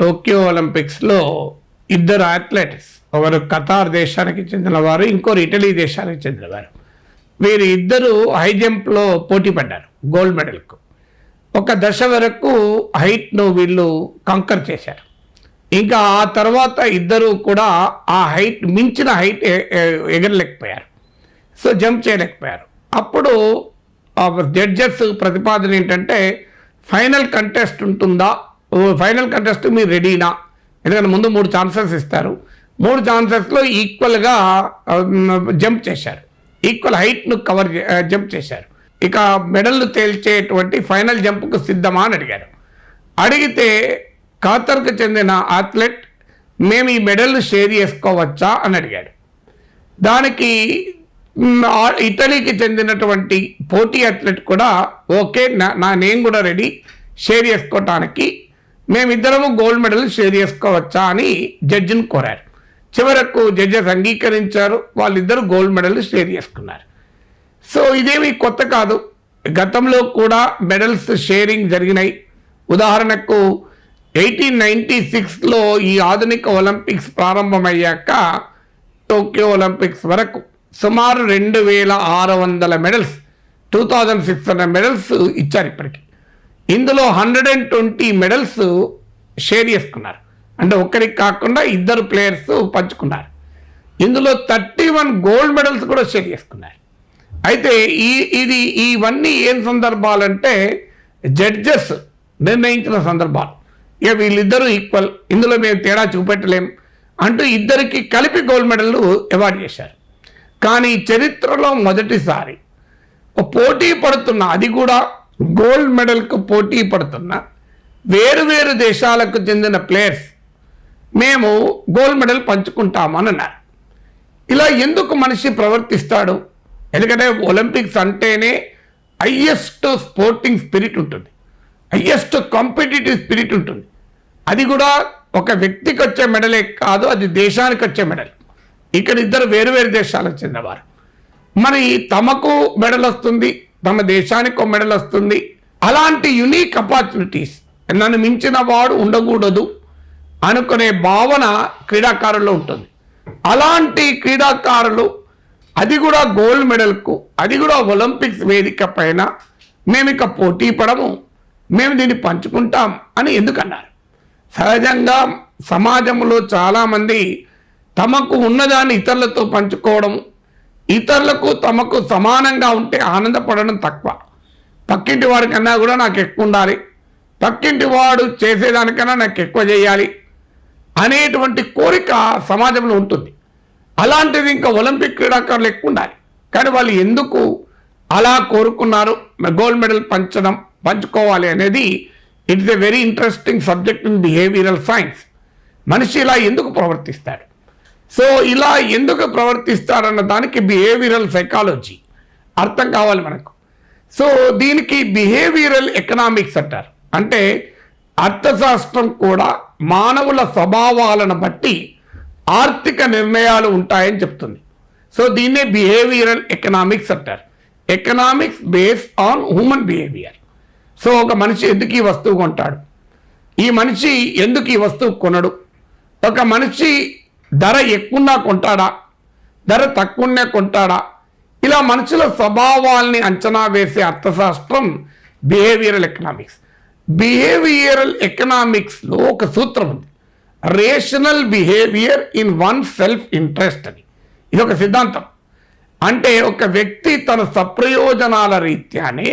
Tokyo ఒలింపిక్స్లో ఇద్దరు athletes, ఒకరు ఖతార్ దేశానికి చెందినవారు, ఇంకోరు ఇటలీ దేశానికి చెందినవారు. వీరు ఇద్దరు హై జంప్లో పోటీ పడ్డారు గోల్డ్ మెడల్కు. ఒక దశ వరకు హైట్ను వీళ్ళు కంకర్ చేశారు. ఇంకా ఆ తర్వాత ఇద్దరు కూడా ఆ హైట్ మించిన హైట్ ఎగరలేకపోయారు. సో జంప్ చేయలేకపోయారు. అప్పుడు జడ్జెస్ ప్రతిపాదన ఏంటంటే ఫైనల్ కంటెస్ట్ ఉంటుందా, ఫైనల్ కంటెస్ట్ మీరు రెడీనా? ఎందుకంటే ముందు 3 ఛాన్సెస్ ఇస్తారు. 3 ఛాన్సెస్లో ఈక్వల్గా జంప్ చేశారు, ఈక్వల్ హైట్ను జంప్ చేశారు. ఇక మెడల్ను తేల్చేటువంటి ఫైనల్ జంప్కు సిద్ధమా అని అడిగారు. అడిగితే ఖతార్కు చెందిన అథ్లెట్ మేము ఈ మెడల్ను షేర్ చేసుకోవచ్చా అని అడిగాడు. దానికి ఇటలీకి చెందినటువంటి పోటీ అథ్లెట్ కూడా ఓకే, నేను కూడా రెడీ షేర్ చేసుకోవటానికి, మేమిద్దరము గోల్డ్ మెడల్ షేర్ చేసుకోవచ్చా అని జడ్జిని కోరారు. చివరకు జడ్జెస్ అంగీకరించారు. వాళ్ళిద్దరూ గోల్డ్ మెడల్ షేర్ చేసుకున్నారు. సో ఇదేమీ కొత్త కాదు, గతంలో కూడా మెడల్స్ షేరింగ్ జరిగినాయి. ఉదాహరణకు 1896లో ఈ ఆధునిక ఒలింపిక్స్ ప్రారంభమయ్యాక టోక్యో ఒలింపిక్స్ వరకు సుమారు 2600 మెడల్స్, 2600 మెడల్స్ ఇచ్చారు ఇప్పటికి. ఇందులో 120 మెడల్స్ షేర్ చేసుకున్నారు, అంటే ఒక్కరికి కాకుండా ఇద్దరు ప్లేయర్స్ పంచుకున్నారు. ఇందులో 31 గోల్డ్ మెడల్స్ కూడా షేర్ చేసుకున్నారు. అయితే ఇవన్నీ ఏం సందర్భాలంటే జడ్జెస్ నిర్ణయించిన సందర్భాలు. ఇక వీళ్ళిద్దరూ ఈక్వల్, ఇందులో మేము తేడా చూపెట్టలేం అంటూ ఇద్దరికి కలిపి గోల్డ్ మెడల్ అవార్డు చేశారు. కానీ చరిత్రలో మొదటిసారి పోటీ పడుతున్న, అది కూడా గోల్డ్ మెడల్కు పోటీ పడుతున్న వేరు దేశాలకు చెందిన ప్లేయర్స్ మేము గోల్డ్ మెడల్ పంచుకుంటామని అన్నారు. ఇలా ఎందుకు మనిషి ప్రవర్తిస్తాడు? ఎందుకంటే ఒలింపిక్స్ అంటేనే హయ్యెస్ట్ స్పోర్టింగ్ స్పిరిట్ ఉంటుంది, హయ్యెస్ట్ కాంపిటేటివ్ స్పిరిట్ ఉంటుంది. అది కూడా ఒక వ్యక్తికి వచ్చే మెడలే కాదు, అది దేశానికి వచ్చే మెడల్. ఇక్కడ ఇద్దరు వేరు దేశాలకు చెందినవారు. మరి తమకు మెడల్ వస్తుంది, తమ దేశానికి ఒక మెడల్ వస్తుంది. అలాంటి యునీక్ ఆపర్చునిటీస్, నన్ను మించిన వాడు ఉండకూడదు అనుకునే భావన క్రీడాకారుల్లో ఉంటుంది. అలాంటి క్రీడాకారులు, అది కూడా గోల్డ్ మెడల్కు, అది కూడా ఒలింపిక్స్ వేదిక పైన మేము ఇక పోటీ పడము, మేము దీన్ని పంచుకుంటాం అని ఎందుకన్నారు? సహజంగా సమాజంలో చాలామంది తమకు ఉన్నదాన్ని ఇతరులతో పంచుకోవడం, ఇతరులకు తమకు సమానంగా ఉంటే ఆనందపడడం తక్కువ. పక్కింటి వాడికన్నా కూడా నాకు ఎక్కువ ఉండాలి, పక్కింటి వాడు చేసేదానికన్నా నాకు ఎక్కువ చేయాలి అనేటువంటి కోరిక సమాజంలో ఉంటుంది. అలాంటిది ఇంకా ఒలింపిక్ క్రీడాకారులు ఎక్కువ ఉండాలి. కానీ వాళ్ళు ఎందుకు అలా కోరుకున్నారు? గోల్డ్ మెడల్ పంచుకోవాలి అనేది it's a very interesting subject in behavioural science. మనిషి ఇలా ఎందుకు ప్రవర్తిస్తాడు? సో ఇలా ఎందుకు ప్రవర్తిస్తాడన్న దానికి బిహేవియరల్ సైకాలజీ అర్థం కావాలి మనకు. సో దీనికి బిహేవియరల్ ఎకనామిక్స్ అంటారు. అంటే అర్థశాస్త్రం కూడా మానవుల స్వభావాలను బట్టి ఆర్థిక నిర్ణయాలు ఉంటాయని చెప్తుంది. సో దీన్నే బిహేవియరల్ ఎకనామిక్స్ అంటారు. Economics based on human behaviour. So ఒక మనిషి ఎందుకు ఈ వస్తువు కొంటాడు, ఈ మనిషి ఎందుకు ఈ వస్తువు కొనడు, ఒక మనిషి ధర ఎక్కువన్నా కొంటాడా, ధర తక్కువనే కొంటాడా, ఇలా మనుషుల స్వభావాల్ని అంచనా వేసే అర్థశాస్త్రం బిహేవియరల్ ఎకనామిక్స్. బిహేవియరల్ ఎకనామిక్స్లో ఒక సూత్రం ఉంది, rational behaviour in one self interest అని. ఇది ఒక సిద్ధాంతం. అంటే ఒక వ్యక్తి తన సప్రయోజనాల రీత్యానే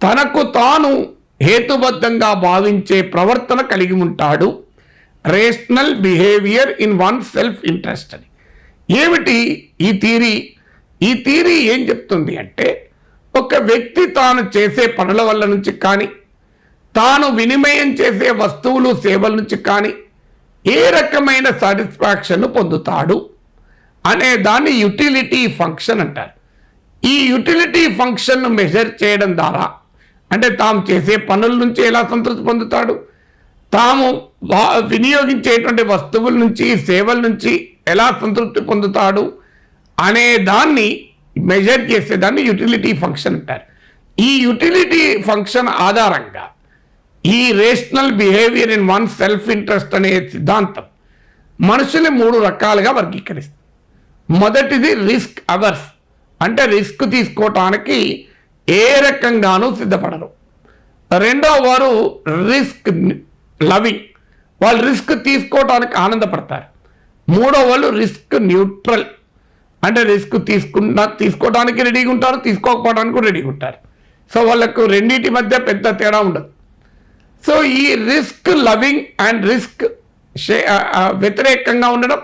తనకు తాను హేతుబద్ధంగా భావించే ప్రవర్తన కలిగి ఉంటాడు. Rational behaviour in one self interest అని. ఏమిటి ఈ థియరీ? ఈ థియరీ ఏం చెప్తుంది అంటే, ఒక వ్యక్తి తాను చేసే పనుల వల్ల నుంచి కానీ, తాను వినిమయం చేసే వస్తువులు సేవల నుంచి కానీ ఏ రకమైన సాటిస్ఫాక్షన్ పొందుతాడు అనే దాన్ని యుటిలిటీ ఫంక్షన్ అంటారు. ఈ యుటిలిటీ ఫంక్షన్ను మెజర్ చేయడం ద్వారా, అంటే తాము చేసే పనుల నుంచి ఎలా సంతృప్తి పొందుతాడు, తాము వినియోగించేటువంటి వస్తువుల నుంచి సేవల నుంచి ఎలా సంతృప్తి పొందుతాడు అనే దాన్ని మెజర్ చేసేదాన్ని యుటిలిటీ ఫంక్షన్ అంటారు. ఈ యుటిలిటీ ఫంక్షన్ ఆధారంగా ఈ rational behaviour in one self interest అనే సిద్ధాంతం మనుషుల్ని 3 రకాలుగా వర్గీకరిస్తుంది. మొదటిది రిస్క్ అవర్స్, అంటే రిస్క్ తీసుకోవటానికి ఏ రకంగానూ సిద్ధపడరు. రెండవ వారు రిస్క్ లవింగ్, వాళ్ళు రిస్క్ తీసుకోవటానికి ఆనందపడతారు. మూడో వాళ్ళు రిస్క్ న్యూట్రల్, అంటే రిస్క్ తీసుకోవడానికి రెడీగా ఉంటారు, తీసుకోకపోవడానికి కూడా రెడీగా ఉంటారు. సో వాళ్ళకు రెండింటి మధ్య పెద్ద తేడా ఉండదు. సో ఈ రిస్క్ లవింగ్ అండ్ రిస్క్ వ్యతిరేకంగా ఉండడం,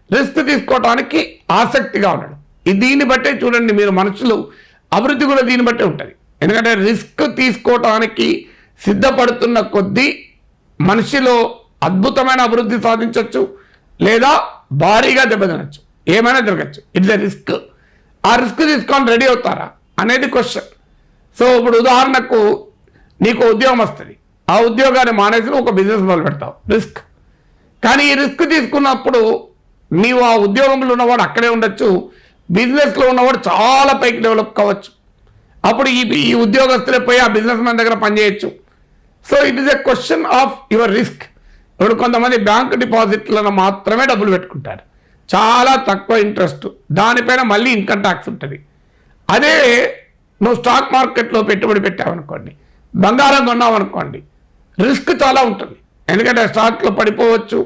రిస్క్ తీసుకోవడానికి ఆసక్తిగా ఉండడం, దీన్ని బట్టే చూడండి మీరు మనుషులు అభివృద్ధి కూడా దీన్ని బట్టే ఉంటుంది. ఎందుకంటే రిస్క్ తీసుకోవటానికి సిద్ధపడుతున్న కొద్దీ మనిషిలో అద్భుతమైన అభివృద్ధి సాధించవచ్చు, లేదా భారీగా దెబ్బతినచ్చు, ఏమైనా జరగచ్చు. It's a risk. ఆ రిస్క్ తీసుకొని రెడీ అవుతారా అనేది క్వశ్చన్. సో ఇప్పుడు ఉదాహరణకు నీకు ఉద్యోగం వస్తుంది, ఆ ఉద్యోగాన్ని మానేసి ఒక బిజినెస్ మొదలు పెడతావు, రిస్క్. కానీ ఈ రిస్క్ తీసుకున్నప్పుడు నీవు ఆ ఉద్యోగంలో ఉన్నవాడు అక్కడే ఉండొచ్చు, బిజినెస్లో ఉన్నవాడు చాలా పైకి డెవలప్ కావచ్చు. అప్పుడు ఈ ఉద్యోగస్తులే పోయి ఆ బిజినెస్ మ్యాన్ దగ్గర పనిచేయచ్చు. So it is a question of your risk. ఇప్పుడు కొంతమంది బ్యాంక్ డిపాజిట్లను మాత్రమే డబ్బులు పెట్టుకుంటారు, చాలా తక్కువ ఇంట్రెస్ట్, దానిపైన మళ్ళీ ఇన్కమ్ ట్యాక్స్ ఉంటుంది. అదే నువ్వు స్టాక్ మార్కెట్లో పెట్టుబడి పెట్టావనుకోండి, బంగారం కొన్నావనుకోండి, రిస్క్ చాలా ఉంటుంది. ఎందుకంటే స్టాక్లో పడిపోవచ్చు,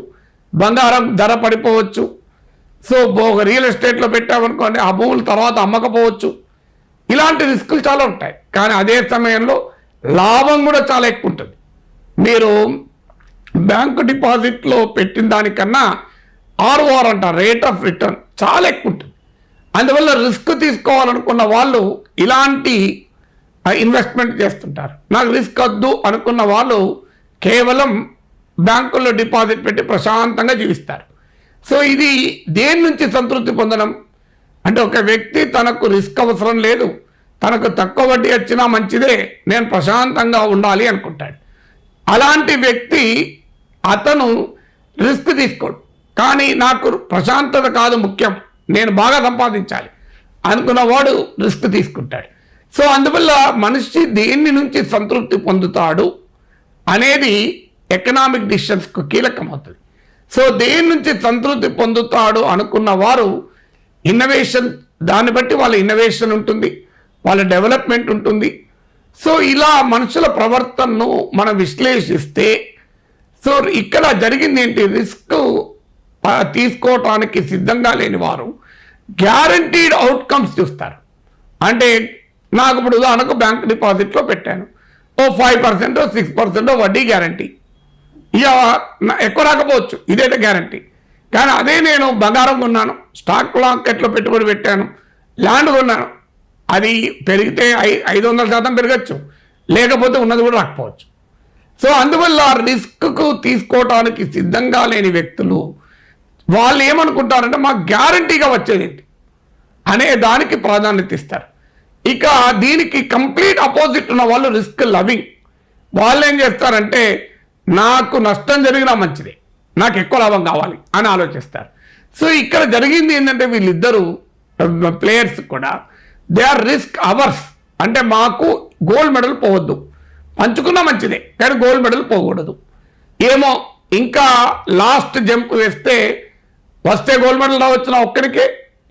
బంగారం ధర పడిపోవచ్చు. సో రియల్ ఎస్టేట్లో పెట్టామనుకోండి, ఆ భూములు తర్వాత అమ్మకపోవచ్చు. ఇలాంటి రిస్కులు చాలా ఉంటాయి. కానీ అదే సమయంలో లాభం కూడా చాలా ఎక్కువ ఉంటుంది. మీరు బ్యాంకు డిపాజిట్లో పెట్టిన దానికన్నా ఆర్ఓఆర్ అంటారు, రేట్ ఆఫ్ రిటర్న్, చాలా ఎక్కువ ఉంటుంది. అందువల్ల రిస్క్ తీసుకోవాలనుకున్న వాళ్ళు ఇలాంటి ఇన్వెస్ట్మెంట్ చేస్తుంటారు. నాకు రిస్క్ వద్దు అనుకున్న వాళ్ళు కేవలం బ్యాంకుల్లో డిపాజిట్ పెట్టి ప్రశాంతంగా జీవిస్తారు. సో ఇది దేని నుంచి సంతృప్తి పొందడం అంటే, ఒక వ్యక్తి తనకు రిస్క్ అవసరం లేదు, తనకు తక్కువ వడ్డీ వచ్చినా మంచిదే, నేను ప్రశాంతంగా ఉండాలి అనుకుంటాడు. అలాంటి వ్యక్తి అతను రిస్క్ తీసుకోడు. కానీ నాకు ప్రశాంతత కాదు ముఖ్యం, నేను బాగా సంపాదించాలి అనుకున్నవాడు రిస్క్ తీసుకుంటాడు. సో అందువల్ల మనిషి దేని నుంచి సంతృప్తి పొందుతాడు అనేది ఎకనామిక్ డిసిషన్స్కు కీలకమవుతుంది. సో దేని నుంచి సంతృప్తి పొందుతాడు అనుకున్న వారు ఇన్నోవేషన్, దాన్ని బట్టి వాళ్ళ ఇన్నోవేషన్ ఉంటుంది, వాళ్ళ డెవలప్మెంట్ ఉంటుంది. సో ఇలా మనుషుల ప్రవర్తనను మనం విశ్లేషిస్తే, సో ఇక్కడ జరిగింది ఏంటి, రిస్క్ తీసుకోవటానికి సిద్ధంగా లేని వారు గ్యారంటీడ్ అవుట్కమ్స్ చూస్తారు. అంటే నాకు ఇప్పుడు ఉదాహరణకు బ్యాంక్ డిపాజిట్లో పెట్టాను, 5% 6% వడ్డీ గ్యారంటీ, ఇక ఎక్కువ రాకపోవచ్చు, ఇదైతే గ్యారంటీ. కానీ అదే నేను బంగారం కొన్నాను, స్టాక్ మార్కెట్లో పెట్టుబడి పెట్టాను, ల్యాండ్ కొన్నాను, అది పెరిగితే 500% పెరగచ్చు, లేకపోతే ఉన్నది కూడా రాకపోవచ్చు. సో అందువల్ల రిస్క్కు తీసుకోవటానికి సిద్ధంగా లేని వ్యక్తులు వాళ్ళు ఏమనుకుంటారంటే మాకు గ్యారంటీగా వచ్చేది అనే దానికి ప్రాధాన్యత ఇస్తారు. ఇక దీనికి కంప్లీట్ అపోజిట్ ఉన్న వాళ్ళు రిస్క్ లవింగ్. వాళ్ళు ఏం చేస్తారంటే నాకు నష్టం జరిగినా మంచిదే, నాకు ఎక్కువ లాభం కావాలి అని ఆలోచిస్తారు. సో ఇక్కడ జరిగింది ఏంటంటే వీళ్ళిద్దరూ ప్లేయర్స్ కూడా దే ఆర్ రిస్క్ అవర్స్. అంటే మాకు గోల్డ్ మెడల్ పోవద్దు, పంచుకున్నా మంచిదే కానీ గోల్డ్ మెడల్ పోకూడదు. ఏమో ఇంకా లాస్ట్ జంప్ వస్తే గోల్డ్ మెడల్ రావచ్చు నా ఒక్కరికే,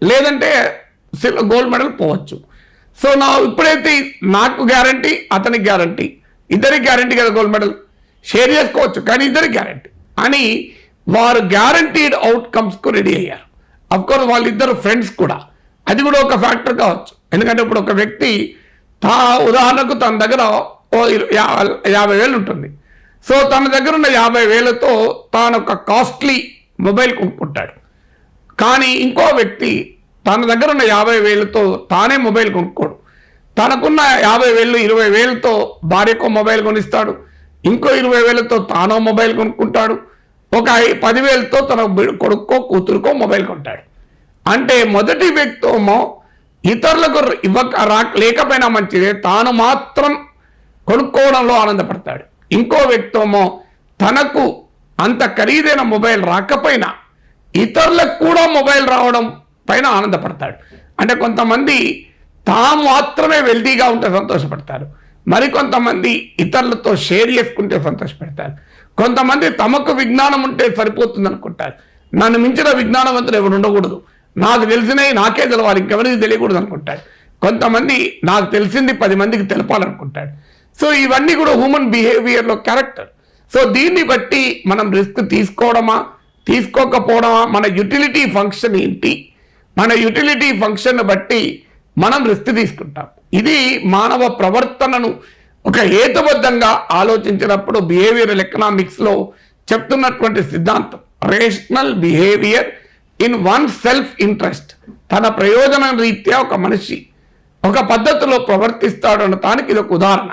లేదంటే గోల్డ్ మెడల్ పోవచ్చు. సో ఇప్పుడైతే నాకు గ్యారంటీ, అతనికి గ్యారంటీ, ఇద్దరికి గ్యారంటీ కదా గోల్డ్ మెడల్, షేర్ చేసుకోవచ్చు కానీ ఇద్దరికి గ్యారంటీ అని వారు గ్యారంటీడ్ అవుట్కమ్స్కు రెడీ అయ్యారు. అఫ్కోర్స్ వాళ్ళిద్దరు ఫ్రెండ్స్ కూడా, అది కూడా ఒక ఫ్యాక్టర్ కావచ్చు. ఎందుకంటే ఇప్పుడు ఒక వ్యక్తి ఉదాహరణకు తన దగ్గర 50,000 ఉంటుంది. సో తన దగ్గర ఉన్న 50,000తో తాను ఒక కాస్ట్లీ మొబైల్ కొనుక్కుంటాడు. కానీ ఇంకో వ్యక్తి తన దగ్గర ఉన్న 50,000తో తానే మొబైల్ కొనుక్కోడు, తనకున్న 50,000 20,000తో భార్యకో మొబైల్ కొనిస్తాడు, ఇంకో 20,000తో తానో మొబైల్ కొనుక్కుంటాడు, ఒక 10,000తో తన కొడుకో కూతురుకో మొబైల్ కొంటాడు. అంటే మొదటి వ్యక్తిమో ఇతరులకు లేకపోయినా మంచిదే, తాను మాత్రం కొనుక్కోవడంలో ఆనందపడతాడు. ఇంకో వ్యక్తిమో తనకు అంత ఖరీదైన మొబైల్ రాకపోయినా ఇతరులకు కూడా మొబైల్ రావడం పైన ఆనందపడతాడు. అంటే కొంతమంది తాము మాత్రమే వెల్తీగా ఉంటే సంతోషపడతారు, మరికొంతమంది ఇతరులతో షేర్ చేసుకుంటే సంతోషపెడతారు. కొంతమంది తమకు విజ్ఞానం ఉంటే సరిపోతుంది అనుకుంటారు. నన్ను మించిన విజ్ఞానవంతులు ఎవరు ఉండకూడదు, నాకు తెలిసినవి నాకే తెలవాలి, ఇంకెవరికి తెలియకూడదు అనుకుంటాడు. కొంతమంది నాకు తెలిసింది 10 మందికి తెలపాలనుకుంటాడు. సో ఇవన్నీ కూడా హ్యూమన్ బిహేవియర్లో క్యారెక్టర్. సో దీన్ని బట్టి మనం రిస్క్ తీసుకోవడమా తీసుకోకపోవడమా, మన యుటిలిటీ ఫంక్షన్ ఏంటి, మన యుటిలిటీ ఫంక్షన్ బట్టి మనం రిస్క్ తీసుకుంటాం. ఇది మానవ ప్రవర్తనను ఒక హేతుబద్ధంగా ఆలోచించినప్పుడు బిహేవియరల్ ఎకనామిక్స్లో చెప్తున్నటువంటి సిద్ధాంతం rational behaviour in one self interest. తన ప్రయోజనం రీత్యా ఒక మనిషి ఒక పద్ధతిలో ప్రవర్తిస్తాడు అనటానికి ఇది ఒక ఉదాహరణ.